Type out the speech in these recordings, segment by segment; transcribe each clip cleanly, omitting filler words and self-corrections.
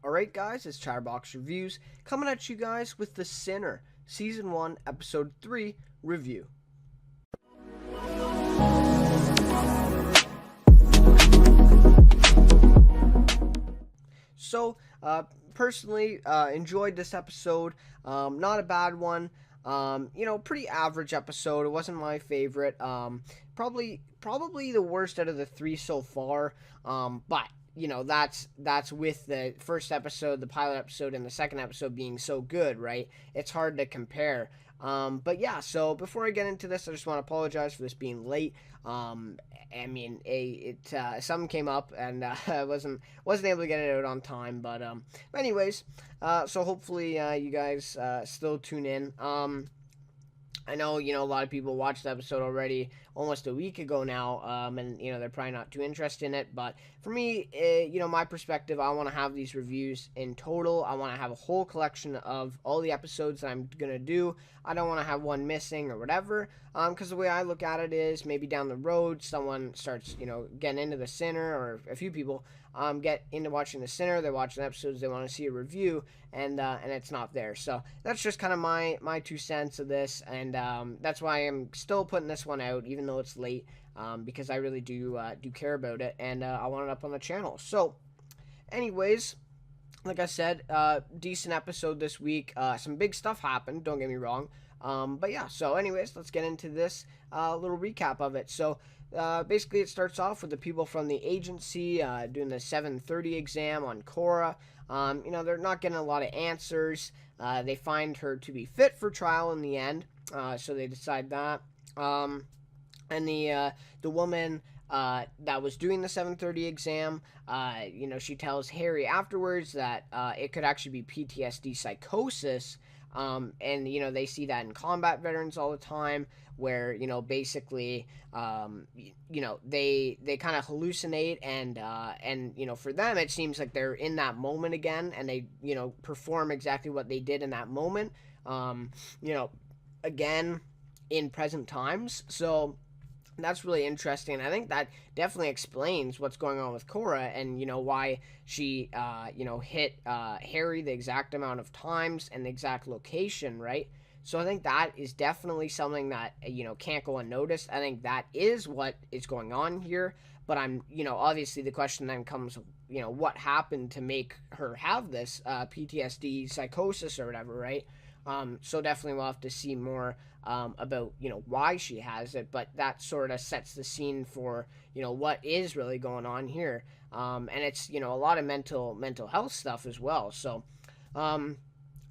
Alright guys, it's Chatterbox Reviews, coming at you guys with The Sinner, Season 1, Episode 3 review. So, personally, enjoyed this episode. Not a bad one. Pretty average episode. It wasn't my favorite. Probably the worst out of the three so far. But that's with the first episode, the pilot episode, and the second episode being so good, right? It's hard to compare. But yeah, so before I get into this, I just want to apologize for this being late. Something came up and I wasn't able to get it out on time. But anyways, so hopefully you guys still tune in. I know, a lot of people watched the episode already almost a week ago now, and, they're probably not too interested in it, but for me, my perspective, I want to have these reviews in total. I want to have a whole collection of all the episodes that I'm going to do. I don't want to have one missing or whatever, because the way I look at it is maybe down the road, someone starts, getting into The Sinner, or a few people get into watching The Sinner, they're watching episodes, they want to see a review, and it's not there. So that's just kind of my 2 cents of this, and that's why I'm still putting this one out, even though it's late, because I really do care about it, and I want it up on the channel. So, anyways, like I said, decent episode this week. Some big stuff happened, don't get me wrong. But yeah, so anyways, let's get into this little recap of it. So, basically, it starts off with the people from the agency doing the 7:30 exam on Kora. They're not getting a lot of answers. They find her to be fit for trial in the end, so they decide that. And the woman that was doing the 7:30 exam, she tells Harry afterwards that it could actually be PTSD psychosis. And they see that in combat veterans all the time, where basically they kind of hallucinate, and for them it seems like they're in that moment again, and they perform exactly what they did in that moment, again in present times. So that's really interesting. I think that definitely explains what's going on with Kora, and why she hit Harry the exact amount of times and the exact location, right? So I think that is definitely something that can't go unnoticed. I think that is what is going on here. But I'm obviously the question then comes, what happened to make her have this PTSD psychosis or whatever, right? So definitely we'll have to see more about why she has it, but that sort of sets the scene for what is really going on here, and it's a lot of mental health stuff as well. So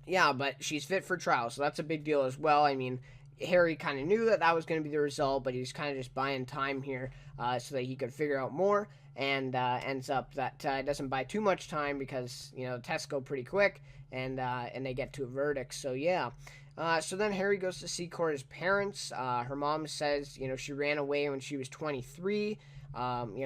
yeah, but she's fit for trial, so that's a big deal as well. I mean, Harry kind of knew that was going to be the result, but he's kind of just buying time here so that he could figure out more, and ends up that it doesn't buy too much time, because the tests go pretty quick, and they get to a verdict. So yeah. So then Harry goes to see Cora's parents. Her mom says, she ran away when she was 23,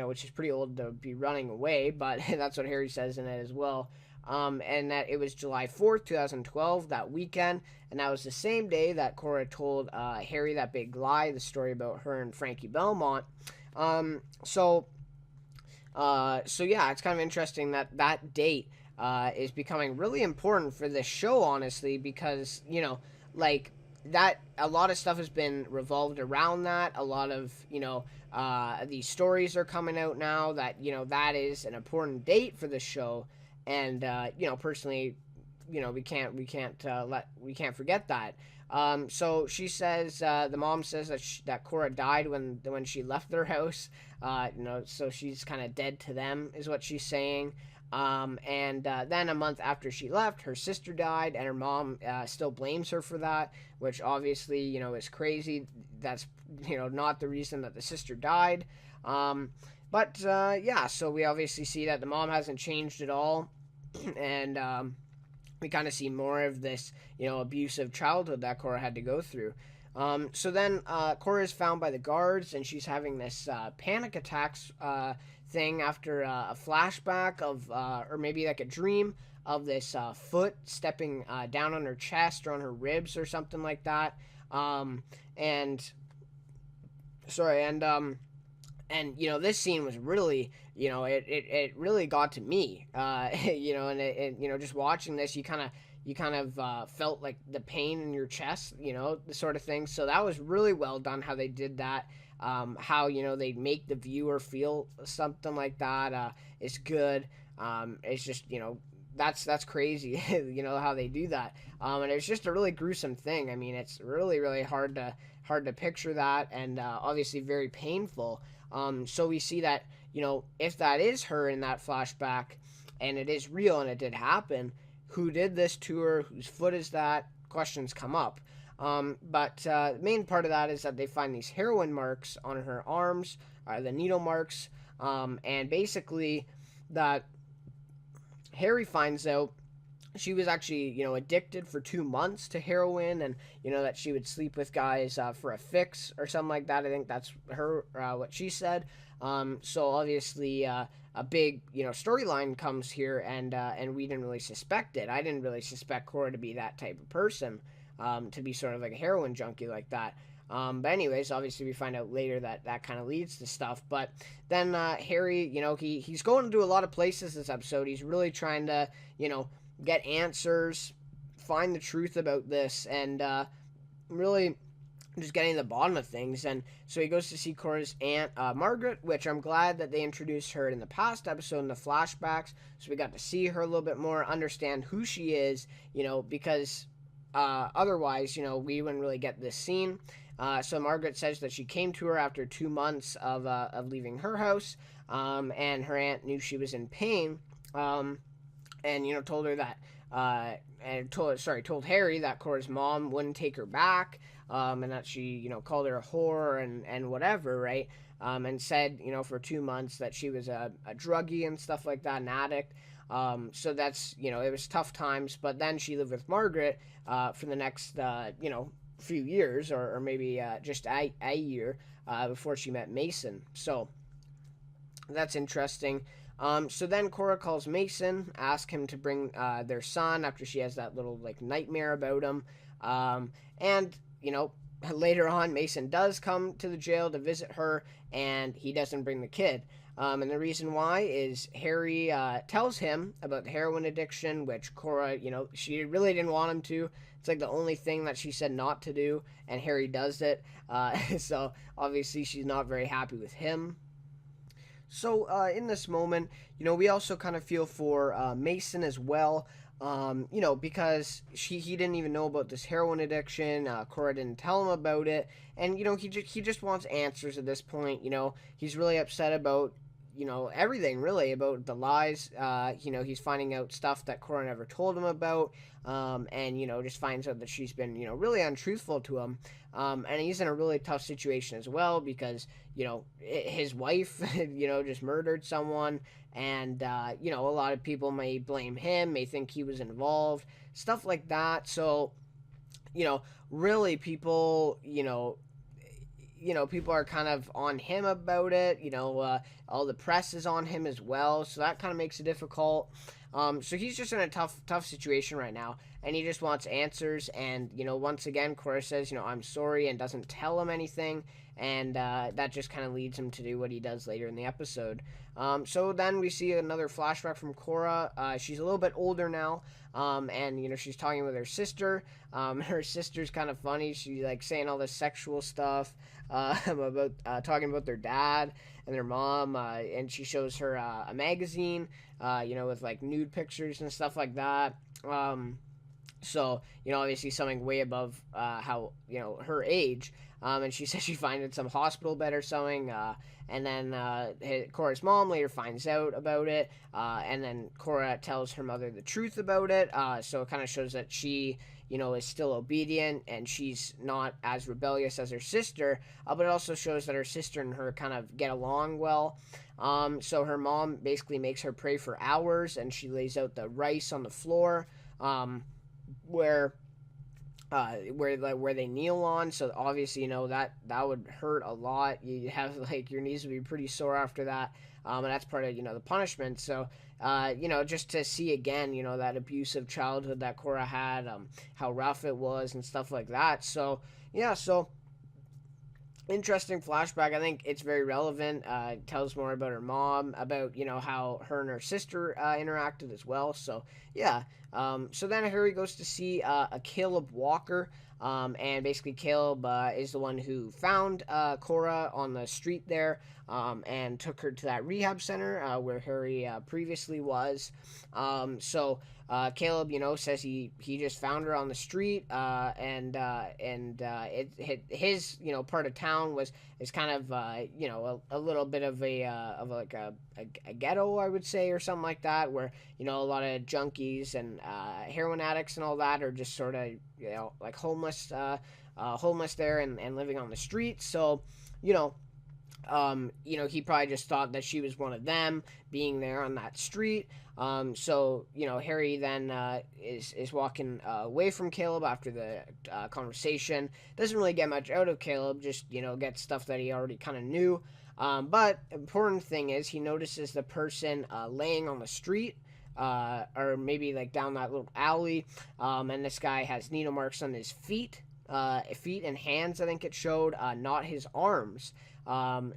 which is pretty old to be running away, but that's what Harry says in it as well. And that it was July 4th, 2012, that weekend, and that was the same day that Kora told Harry that big lie, the story about her and Frankie Belmont. So yeah, it's kind of interesting that date is becoming really important for this show, honestly, because like that, a lot of stuff has been revolved around that. A lot of these stories are coming out now that that is an important date for the show, and personally, we can't forget that. So she says, the mom says that Kora died when she left their house. So she's kind of dead to them, is what she's saying. And then a month after she left, her sister died, and her mom still blames her for that, which obviously, is crazy. That's, not the reason that the sister died. But yeah, so we obviously see that the mom hasn't changed at all, and we kind of see more of this, abusive childhood that Kora had to go through. So then Kora is found by the guards, and she's having this panic attacks thing after a flashback of, or maybe like a dream of this foot stepping down on her chest or on her ribs or something like that. And this scene was really, it really got to me. And just watching this, you kind of felt like the pain in your chest, the sort of thing. So that was really well done how they did that. How they make the viewer feel something like that is good. It's just that's crazy, how they do that. And it's just a really gruesome thing. I mean, it's really really hard to picture that, and obviously very painful. So we see that if that is her in that flashback, and it is real and it did happen, who did this to her? Whose foot is that? Questions come up. But the main part of that is that they find these heroin marks on her arms, the needle marks, and basically that Harry finds out she was actually, addicted for 2 months to heroin, and that she would sleep with guys for a fix or something like that. I think that's her what she said. So obviously, a big storyline comes here, and we didn't really suspect it. I didn't really suspect Cora to be that type of person, to be sort of like a heroin junkie like that. But anyways, obviously we find out later that kind of leads to stuff. But then Harry, he's going to a lot of places this episode. He's really trying to, get answers, find the truth about this, and really just getting to the bottom of things. And so he goes to see Cora's aunt, Margaret, which I'm glad that they introduced her in the past episode in the flashbacks. So we got to see her a little bit more, understand who she is, because otherwise, we wouldn't really get this scene. So Margaret says that she came to her after 2 months of leaving her house, and her aunt knew she was in pain, and told her that, told Harry that Cora's mom wouldn't take her back, and that she called her a whore and whatever, right? And said for 2 months that she was a druggie and stuff like that, an addict. So that's it was tough times, but then she lived with Margaret for the next few years, or maybe just a year before she met Mason. So that's interesting. So then Cora calls Mason, asks him to bring their son after she has that little nightmare about him. And later on, Mason does come to the jail to visit her, and he doesn't bring the kid. And the reason why is Harry tells him about the heroin addiction, which Cora, she really didn't want him to. It's like the only thing that she said not to do, and Harry does it. So obviously she's not very happy with him. So in this moment, we also kind of feel for Mason as well. Because he didn't even know about this heroin addiction. Cora didn't tell him about it, and he just wants answers at this point. He's really upset about everything really, about the lies. He's finding out stuff that Cora never told him about, and just finds out that she's been really untruthful to him. And he's in a really tough situation as well because his wife just murdered someone, and a lot of people may blame him, may think he was involved, stuff like that. So really people people are kind of on him about it. All the press is on him as well, so that kind of makes it difficult. So he's just in a tough situation right now, and he just wants answers. And once again, Cora says, I'm sorry, and doesn't tell him anything, and that just kind of leads him to do what he does later in the episode. So then we see another flashback from Cora. She's a little bit older now, and she's talking with her sister. Her sister's kind of funny. She's saying all this sexual stuff about talking about their dad and their mom, and she shows her a magazine, with nude pictures and stuff like that. So obviously something way above how her age. And she says she finds in some hospital bed or something. And then Cora's mom later finds out about it, and then Cora tells her mother the truth about it. So it kind of shows that she, is still obedient, and she's not as rebellious as her sister. But it also shows that her sister and her kind of get along well. So her mom basically makes her pray for hours, and she lays out the rice on the floor, where they kneel on. So obviously that would hurt a lot. You have your knees would be pretty sore after that, and that's part of the punishment. So just to see again that abusive childhood that Cora had, how rough it was and stuff like that. So yeah, so interesting flashback. I think it's very relevant. It tells more about her mom, about how her and her sister interacted as well. So yeah. So then Harry goes to see a Caleb Walker. And basically Caleb is the one who found Kora on the street there, and took her to that rehab center where Harry previously was. Caleb, says he just found her on the street, his part of town is kind of a little bit of a ghetto, I would say, or something like that, where a lot of junkies and heroin addicts and all that are just sort of like homeless there, and living on the street. So you know he probably just thought that she was one of them, being there on that street. Harry then is walking away from Caleb after the conversation. Doesn't really get much out of Caleb, just, gets stuff that he already kind of knew. But important thing is he notices the person laying on the street, or maybe like down that little alley. And this guy has needle marks on his feet and hands, I think it showed, not his arms.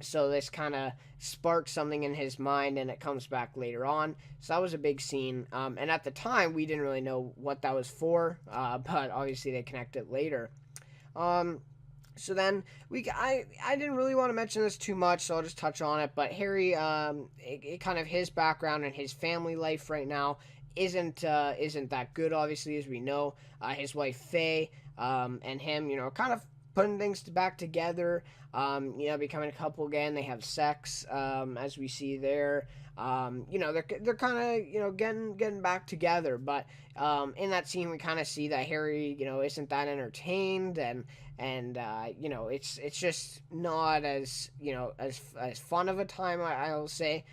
So this kind of sparks something in his mind, and it comes back later on. So that was a big scene. And at the time, we didn't really know what that was for, but obviously they connect it later. So then I didn't really want to mention this too much, so I'll just touch on it. But Harry, it kind of his background and his family life right now isn't that good, obviously, as we know. His wife Faye, and him, kind of putting things back together, becoming a couple again. They have sex, as we see there. They're kind of getting back together, but in that scene we kind of see that Harry isn't that entertained, and it's just not as as fun of a time, I'll say,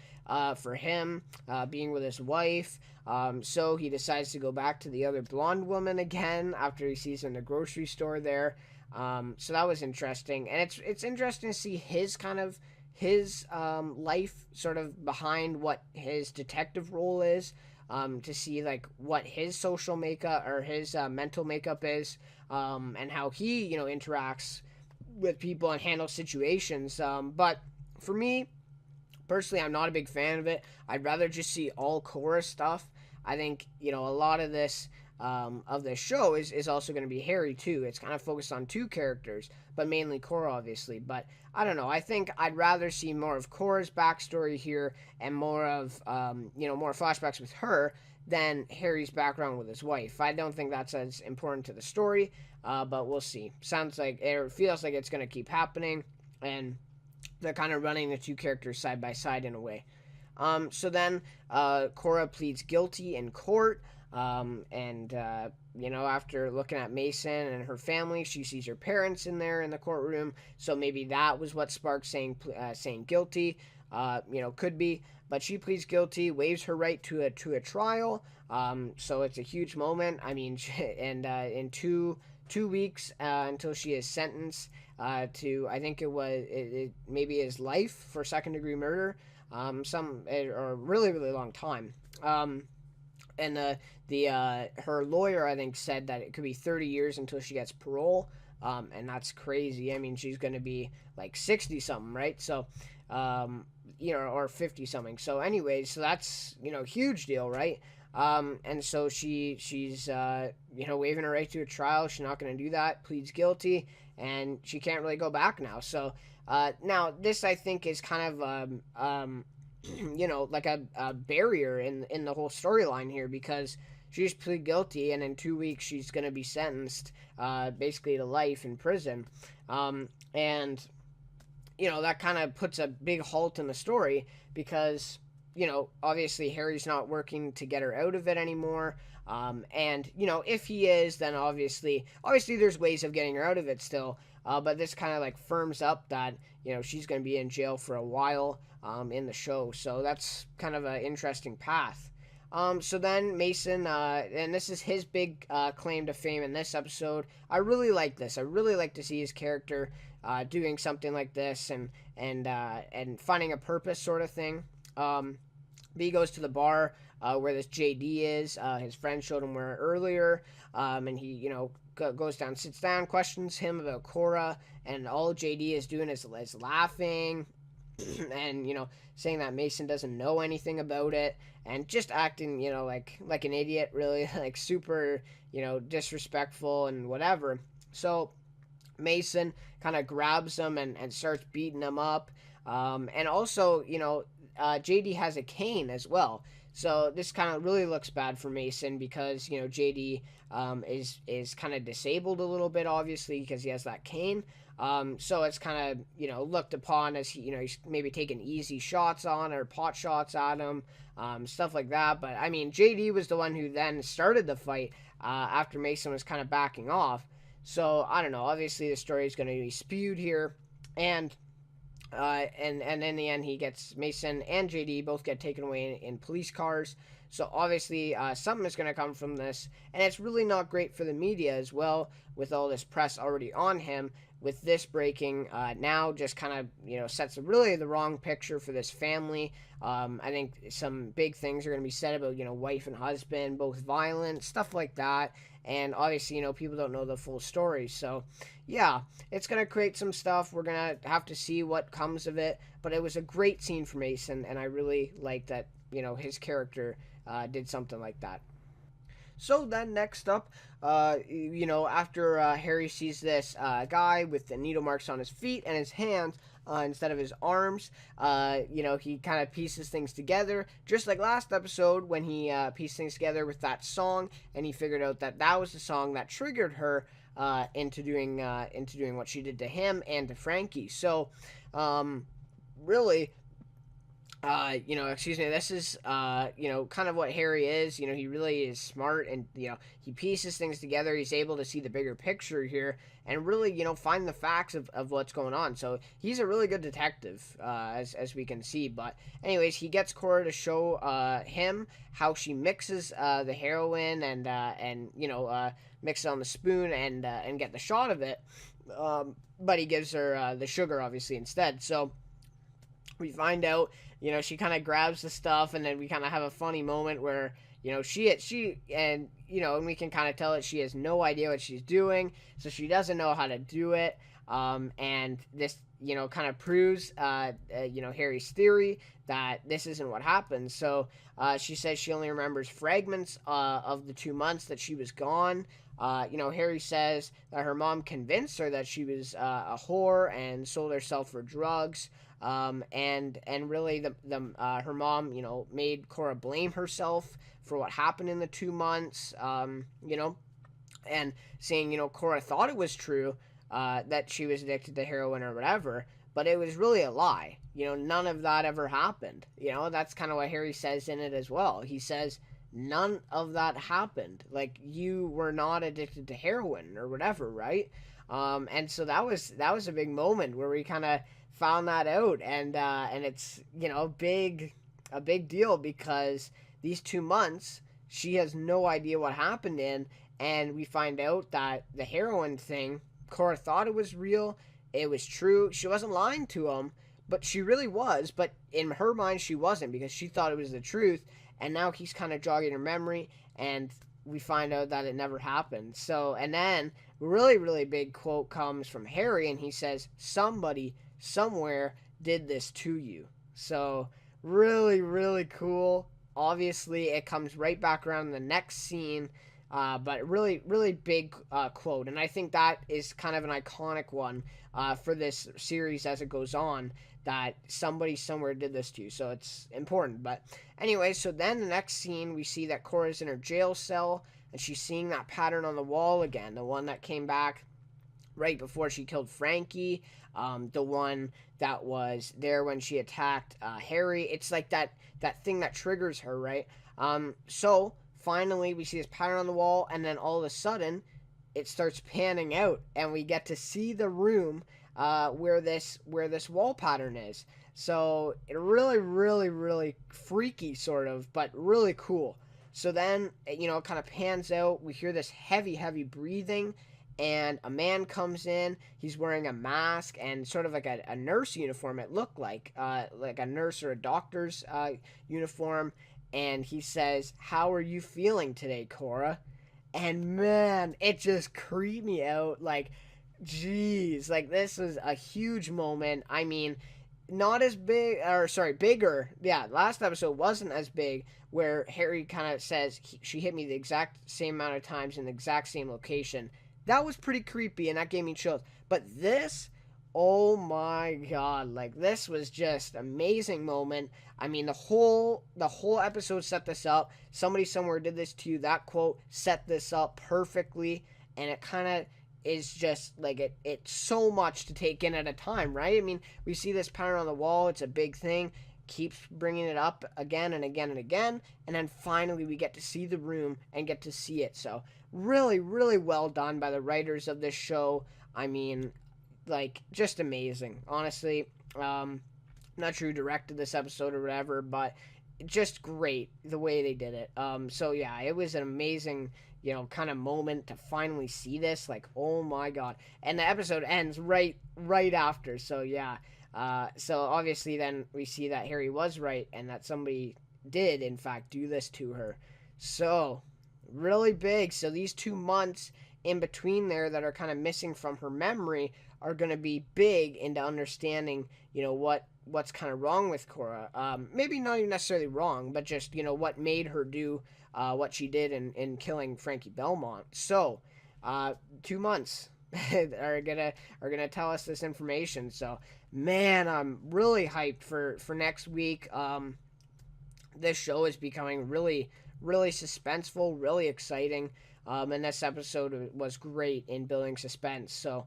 for him, being with his wife. So he decides to go back to the other blonde woman again after he sees her in the grocery store there. So that was interesting, and it's interesting to see his life sort of behind what his detective role is, to see like what his social makeup or his mental makeup is, and how he interacts with people and handles situations. But for me personally, I'm not a big fan of it. I'd rather just see all Kora stuff. I think a lot of this of this show is also going to be Harry too. It's kind of focused on two characters, but mainly Kora, obviously. But I don't know. I think I'd rather see more of Kora's backstory here, and more of more flashbacks with her, than Harry's background with his wife. I don't think that's as important to the story, but we'll see. Sounds like it feels like it's going to keep happening, and they're kind of running the two characters side by side in a way. So then Kora pleads guilty in court. After looking at Mason and her family, she sees her parents in there in the courtroom. So maybe that was what sparked saying guilty. Could be. But she pleads guilty, waives her right to a trial. So it's a huge moment. I mean, in two weeks until she is sentenced to, I think it maybe is life for second-degree murder. Or really, really long time. And her lawyer, I think, said that it could be 30 years until she gets parole. And that's crazy. I mean, she's going to be like 60 something, right? So, or 50 something. So anyways, so that's, huge deal, right? And so she's waiving her right to a trial. She's not going to do that, pleads guilty, and she can't really go back now. So, now this, I think, is kind of, like a barrier in the whole storyline here, because she's plead guilty, and in 2 weeks she's going to be sentenced, basically to life in prison. And that kind of puts a big halt in the story, because obviously Harry's not working to get her out of it anymore. And if he is, then obviously there's ways of getting her out of it still. But this kind of like firms up that she's going to be in jail for a while in the show. So that's kind of an interesting path. So then Mason, and this is his big claim to fame in this episode. I really like this. I really like to see his character doing something like this, and finding a purpose, sort of thing. He goes to the bar where this JD is. His friend showed him where earlier, and he, goes down, sits down, questions him about Kora, and all JD is doing is laughing and saying that Mason doesn't know anything about it and just acting like an idiot, really, like super disrespectful and whatever. So Mason kind of grabs him and starts beating him up. And also, JD has a cane as well. So this kind of really looks bad for Mason because JD is kind of disabled a little bit, obviously, because he has that cane. So it's kind of looked upon as he's maybe taking easy shots on or pot shots at him, stuff like that. But I mean, JD was the one who then started the fight after Mason was kind of backing off. So I don't know. Obviously, the story is going to be spewed here, and in the end, he gets Mason and JD both get taken away in police cars. So obviously, something is going to come from this, and it's really not great for the media as well, with all this press already on him. With this breaking now, just kind of sets really the wrong picture for this family. I think some big things are going to be said about wife and husband, both violent, stuff like that. And obviously, people don't know the full story. So, yeah, it's going to create some stuff. We're going to have to see what comes of it. But it was a great scene for Mason, and I really like that, his character did something like that. So then next up, after Harry sees this guy with the needle marks on his feet and his hands instead of his arms, he kind of pieces things together, just like last episode when he pieced things together with that song, and he figured out that that was the song that triggered her into doing what she did to him and to Frankie. So, really, this is, kind of what Harry is. He really is smart and, he pieces things together. He's able to see the bigger picture here and really, find the facts of what's going on. So he's a really good detective, as we can see. But anyways, he gets Kora to show him how she mixes the heroin and mix it on the spoon and get the shot of it. But he gives her the sugar, obviously, instead. So we find out, she kind of grabs the stuff, and then we kind of have a funny moment where, and we can kind of tell that she has no idea what she's doing, so she doesn't know how to do it. And this, kind of proves, Harry's theory that this isn't what happened. So she says she only remembers fragments of the 2 months that she was gone. Harry says that her mom convinced her that she was a whore and sold herself for drugs. And really her mom, made Kora blame herself for what happened in the 2 months, and saying, Kora thought it was true, that she was addicted to heroin or whatever, but it was really a lie. None of that ever happened. That's kind of what Harry says in it as well. He says, none of that happened. Like, you were not addicted to heroin or whatever, right? And so that was a big moment where we kind of found that out, and it's a big deal because these 2 months she has no idea what happened in, and we find out that the heroin thing, Kora thought it was real, it was true, she wasn't lying to him, but she really was, but in her mind she wasn't, because she thought it was the truth, and now he's kind of jogging her memory, and we find out that it never happened. So, and then really, really big quote comes from Harry, and he says, somebody somewhere did this to you. So really, really cool. Obviously, it comes right back around in the next scene, but really, really big quote, and I think that is kind of an iconic one for this series as it goes on, that somebody somewhere did this to you, so it's important. But anyway, so then the next scene, we see that Cora's in her jail cell, and she's seeing that pattern on the wall again, the one that came back right before she killed Frankie, the one that was there when she attacked Harry. It's like that thing that triggers her, right? So finally we see this pattern on the wall, and then all of a sudden it starts panning out, and we get to see the room where this wall pattern is. So it really, really, really freaky, sort of, but really cool. So then, it kind of pans out. We hear this heavy, heavy breathing, and a man comes in. He's wearing a mask and sort of like a nurse uniform, it looked like a nurse or a doctor's uniform. and he says, "How are you feeling today, Kora?" And man, it just creeped me out. Like, jeez, like this was a huge moment. I mean, not as big, or sorry, bigger. Yeah, last episode wasn't as big, where Harry kind of says she hit me the exact same amount of times in the exact same location. That was pretty creepy, and that gave me chills. But this, oh my god, like this was just amazing moment. I mean, the whole episode set this up. Somebody somewhere did this to you. That quote set this up perfectly, and it kind of is just like it's so much to take in at a time, right? I mean, we see this pattern on the wall. It's a big thing. Keeps bringing it up again and again and again, and then finally we get to see the room and get to see it. So really, really well done by the writers of this show. I mean, like, just amazing, honestly. Not sure who directed this episode or whatever, but just great the way they did it. So yeah, it was an amazing, kind of moment to finally see this. Like, oh my god! And the episode ends right after. So yeah, so obviously then we see that Harry was right and that somebody did in fact do this to her. So really big. So these 2 months in between there that are kind of missing from her memory are going to be big into understanding, what's kind of wrong with Cora. Maybe not even necessarily wrong, but just, what made her do what she did in killing Frankie Belmont. So, 2 months are gonna tell us this information. So, man, I'm really hyped for next week. This show is becoming really, really suspenseful, really exciting. And this episode was great in building suspense. So,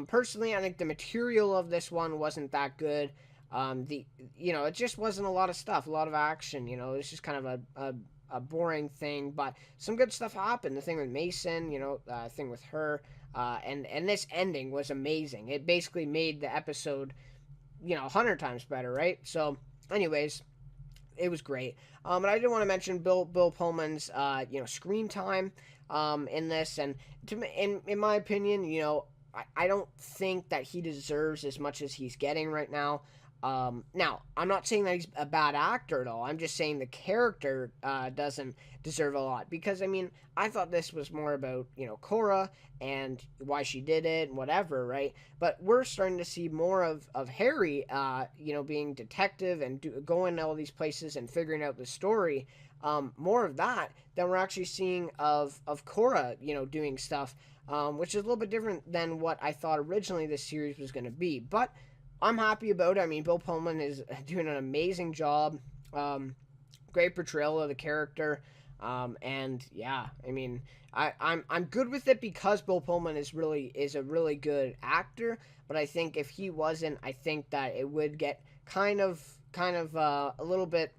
personally, I think the material of this one wasn't that good. It just wasn't a lot of stuff, a lot of action. It was just kind of a boring thing, but some good stuff happened. The thing with Mason, thing with her, and this ending was amazing. It basically made the episode, 100 times better, right? So, anyways, it was great. And I did want to mention Bill Pullman's screen time in this, and in my opinion, I don't think that he deserves as much as he's getting right now. Now, I'm not saying that he's a bad actor at all. I'm just saying the character doesn't deserve a lot. Because, I mean, I thought this was more about, Cora and why she did it and whatever, right? But we're starting to see more of Harry, being detective and going to all these places and figuring out the story. More of that than we're actually seeing of Cora, doing stuff, which is a little bit different than what I thought originally this series was going to be. But I'm happy about it. I mean, Bill Pullman is doing an amazing job. Great portrayal of the character. And yeah, I mean, I'm good with it because Bill Pullman is a really good actor. But I think if he wasn't, I think that it would get kind of a little bit,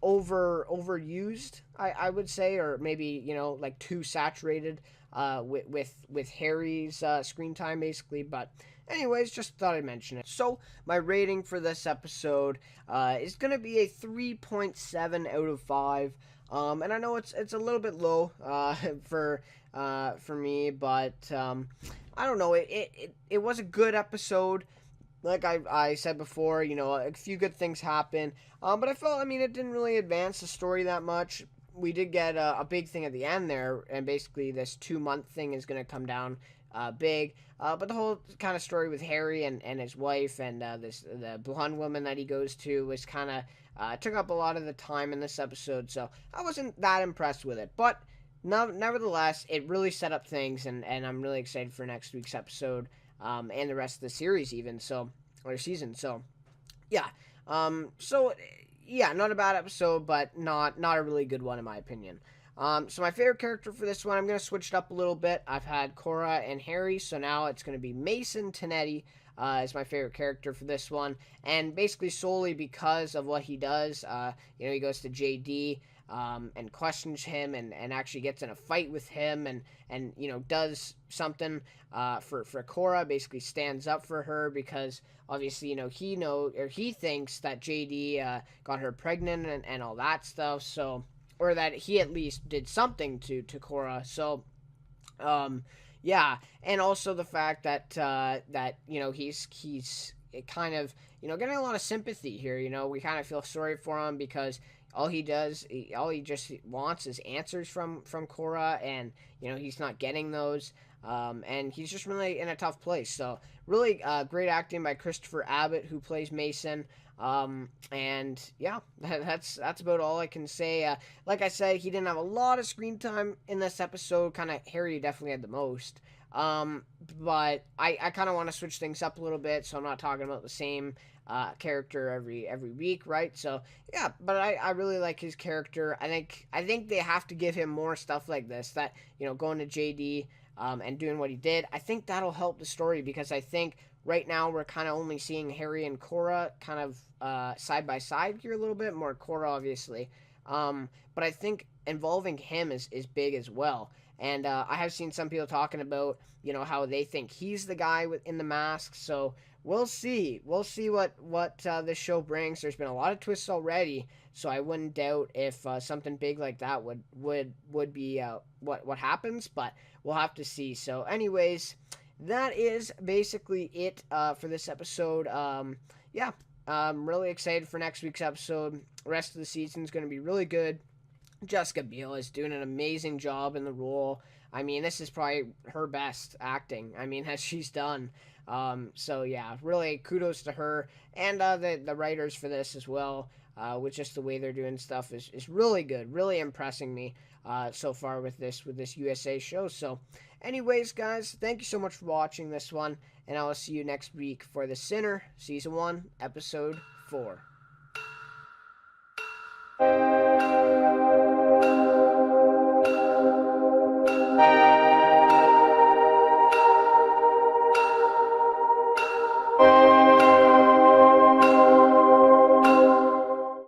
overused. I would say, or maybe like too saturated with Harry's screen time basically. But anyways, just thought I'd mention it. So my rating for this episode is gonna be a 3.7 out of 5. And I know it's a little bit low for me, but I don't know. It was a good episode. Like I said before, a few good things happen. But I felt, it didn't really advance the story that much. We did get a big thing at the end there, and basically this 2-month thing is going to come down big. But the whole kind of story with Harry and his wife and the blonde woman that he goes to was kind of took up a lot of the time in this episode. So I wasn't that impressed with it. But nevertheless, it really set up things, and I'm really excited for next week's episode. And the rest of the series even, or season. So, yeah. Not a bad episode, but not a really good one in my opinion. So my favorite character for this one, I'm going to switch it up a little bit. I've had Cora and Harry, so now it's going to be Mason Tinetti is my favorite character for this one. And basically solely because of what he does. He goes to JD and questions him and actually gets in a fight with him and does something for Cora, basically stands up for her because obviously, he thinks that JD got her pregnant and all that stuff, so, or that he at least did something to Cora, so, yeah, and also the fact that he's kind of, getting a lot of sympathy here, we kind of feel sorry for him because, all he just wants is answers from Kora, and he's not getting those. And he's just really in a tough place. So really great acting by Christopher Abbott, who plays Mason. And yeah, that's about all I can say. Like I said, he didn't have a lot of screen time in this episode. Kind of Harry definitely had the most. But I kind of want to switch things up a little bit, so I'm not talking about the same character every week, right? So yeah, but I really like his character. I think they have to give him more stuff like this. That going to JD and doing what he did. I think that'll help the story, because I think right now we're kind of only seeing Harry and Kora kind of side by side here a little bit more. Kora obviously, but I think involving him is big as well. And I have seen some people talking about how they think he's the guy in the mask. So we'll see. We'll see what this show brings. There's been a lot of twists already, so I wouldn't doubt if something big like that would be what happens. But we'll have to see. So, anyways, that is basically it for this episode. Yeah, I'm really excited for next week's episode. The rest of the season is going to be really good. Jessica Biel is doing an amazing job in the role. I mean, this is probably her best acting, as she's done. So yeah, really kudos to her, and the writers for this as well. With just the way they're doing stuff is really good, really impressing me so far with this USA show. So, anyways, guys, thank you so much for watching this one, and I'll see you next week for The Sinner, Season 1, Episode 4.